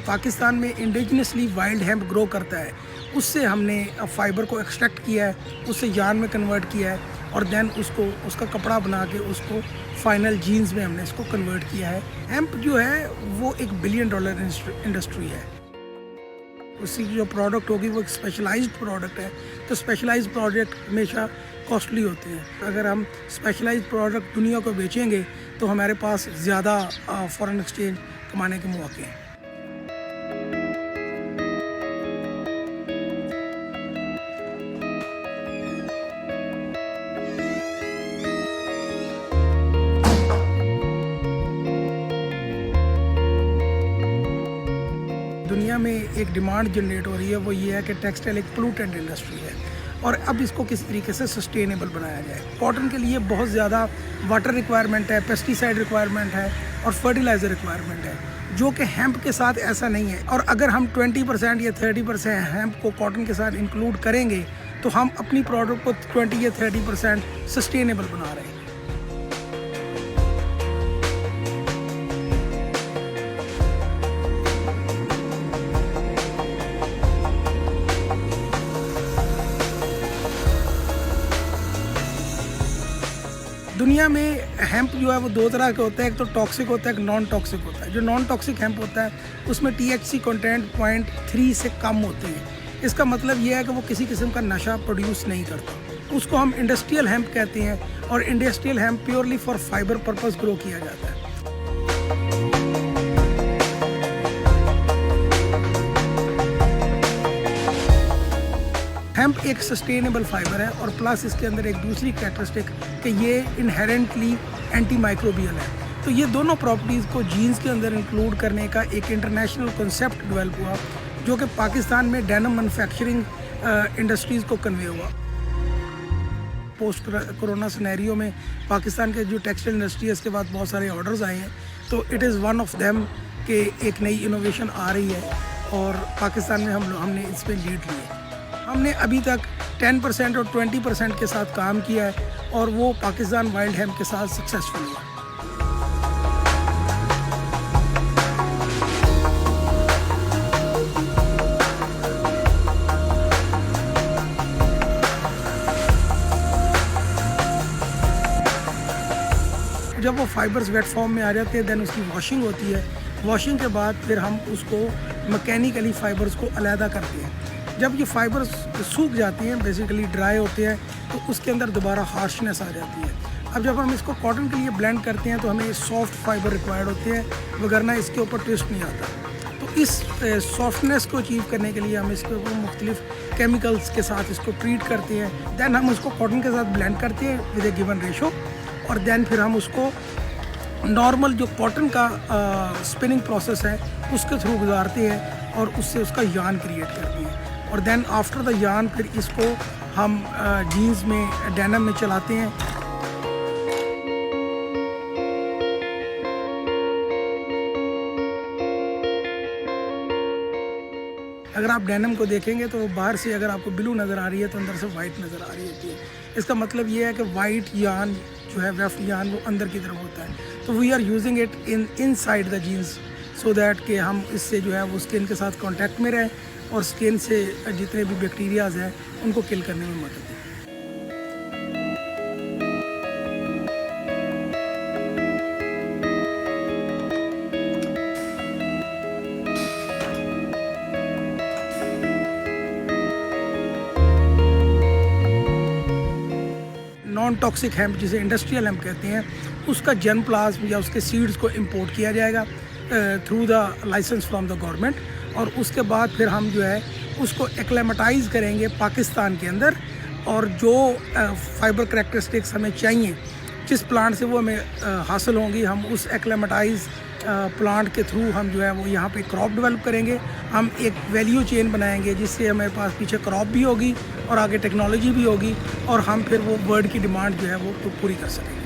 पाकिस्तान में indigenously wild hemp grow करता है, उससे हमने फाइबर को एक्सट्रैक्ट किया है, उससे यार्न में कन्वर्ट किया है और देन उसका कपड़ा बना के उसको फाइनल जीन्स में हमने इसको कन्वर्ट किया है। हेम्प जो है वो एक $1 बिलियन इंडस्ट्री है। उसकी जो प्रोडक्ट होगी वो एक स्पेशलाइज्ड प्रोडक्ट है, तो स्पेशलाइज्ड प्रोडक्ट हमेशा कॉस्टली होते हैं। अगर हम स्पेशलाइज्ड प्रोडक्ट दुनिया को बेचेंगे तो हमारे पास ज़्यादा फॉरेन एक्सचेंज कमाने के मौके हैं। दुनिया में एक डिमांड जनरेट हो रही है, वो ये है कि टेक्सटाइल एक पोल्यूटेंट इंडस्ट्री है और अब इसको किस तरीके से सस्टेनेबल बनाया जाए। कॉटन के लिए बहुत ज़्यादा वाटर रिक्वायरमेंट है, पेस्टिसाइड रिक्वायरमेंट है और फर्टिलाइज़र रिक्वायरमेंट है, जो कि हेम्प के साथ ऐसा नहीं है। और अगर हम 20% या 30% हेम्प को कॉटन के साथ इंक्लूड करेंगे तो हम अपनी प्रोडक्ट को 20 या 30% सस्टेनेबल बना रहे हैं। दुनिया में हेम्प जो है वो 2 तरह के होता है, एक तो टॉक्सिक होता है, एक नॉन टॉक्सिक होता है। जो नॉन टॉक्सिक हेम्प होता है उसमें THC कंटेंट 0.3 से कम होते हैं। इसका मतलब ये है कि वो किसी किस्म का नशा प्रोड्यूस नहीं करता। उसको हम इंडस्ट्रियल हेम्प कहते हैं और industrial hemp purely for fibre purpose grow किया जाता है। हेम्प एक सस्टेनेबल फाइबर है और प्लस इसके अंदर एक दूसरी कैरेक्टरिस्टिक कि ये इनहेरेंटली एंटी माइक्रोबियल है। तो ये दोनों प्रॉपर्टीज़ को जीन्स के अंदर इंक्लूड करने का एक इंटरनेशनल कॉन्सेप्ट डेवलप हुआ, जो कि पाकिस्तान में डेनिम मैन्युफैक्चरिंग इंडस्ट्रीज़ को कन्वे हुआ। पोस्ट कोरोना सिनेरियो में पाकिस्तान के जो टेक्सटाइल इंडस्ट्री है इसके बाद बहुत सारे ऑर्डर्स आए हैं, तो it is one of them कि एक नई इनोवेशन आ रही है और पाकिस्तान में हमने इस पर लीड ली है। हमने अभी तक 10% और 20% के साथ काम किया है और वो पाकिस्तान वाइल्ड हेम्प के साथ सक्सेसफुल हुआ। जब वो फाइबर्स वेट फॉर्म में आ जाते हैं देन उसकी वॉशिंग होती है। वॉशिंग के बाद फिर हम उसको मैकेनिकली फाइबर्स को अलहदा करते हैं। जब ये फाइबर्स सूख जाती हैं, बेसिकली ड्राई होते हैं, तो उसके अंदर दोबारा हार्शनेस आ जाती है। अब जब हम इसको कॉटन के लिए ब्लेंड करते हैं तो हमें सॉफ्ट फाइबर रिक्वायर्ड होते हैं, वगरना इसके ऊपर ट्विस्ट नहीं आता। तो इस सॉफ्टनेस को अचीव करने के लिए हम इसके ऊपर मुख्तलिफ केमिकल्स के साथ इसको ट्रीट करते हैं। दैन हम उसको कॉटन के साथ ब्लेंड करते हैं विद ए गिवन रेशो और दैन फिर हम उसको नॉर्मल जो कॉटन का स्पिनिंग प्रोसेस है उसके थ्रू गुजारते हैं और उससे उसका यार्न क्रिएट करते हैं। और देन आफ्टर द यार्न फिर इसको हम जीन्स में डेनिम में चलाते हैं। अगर आप डेनिम को देखेंगे तो वो बाहर से अगर आपको ब्लू नज़र आ रही है तो अंदर से वाइट नज़र आ रही होती है। इसका मतलब ये है कि वाइट यार्न जो है वेफ यार्न वो अंदर की तरफ होता है। तो we are using it inside the genes so that कि हम इससे जो है वो स्किन के साथ कांटेक्ट में रहें और स्किन से जितने भी बैक्टीरियाज हैं उनको किल करने में मदद दें। नॉन टॉक्सिक हेम्प जिसे इंडस्ट्रियल हेम्प कहते हैं, उसका जर्मप्लाज्म या उसके सीड्स को इंपोर्ट किया जाएगा through the licence from the government और उसके बाद फिर हम जो है उसको एक्लेमेटाइज़ करेंगे पाकिस्तान के अंदर और जो फाइबर करैक्टरिस्टिक्स हमें चाहिए जिस प्लांट से वो हमें हासिल होंगी, हम उस एक्लेमेटाइज प्लांट के थ्रू हम जो है वो यहाँ पे क्रॉप डेवलप करेंगे। हम एक वैल्यू चेन बनाएंगे जिससे हमारे पास पीछे क्रॉप भी होगी और आगे टेक्नोलॉजी भी होगी और हम फिर वो वर्ल्ड की डिमांड जो है वो पूरी कर सकेंगे।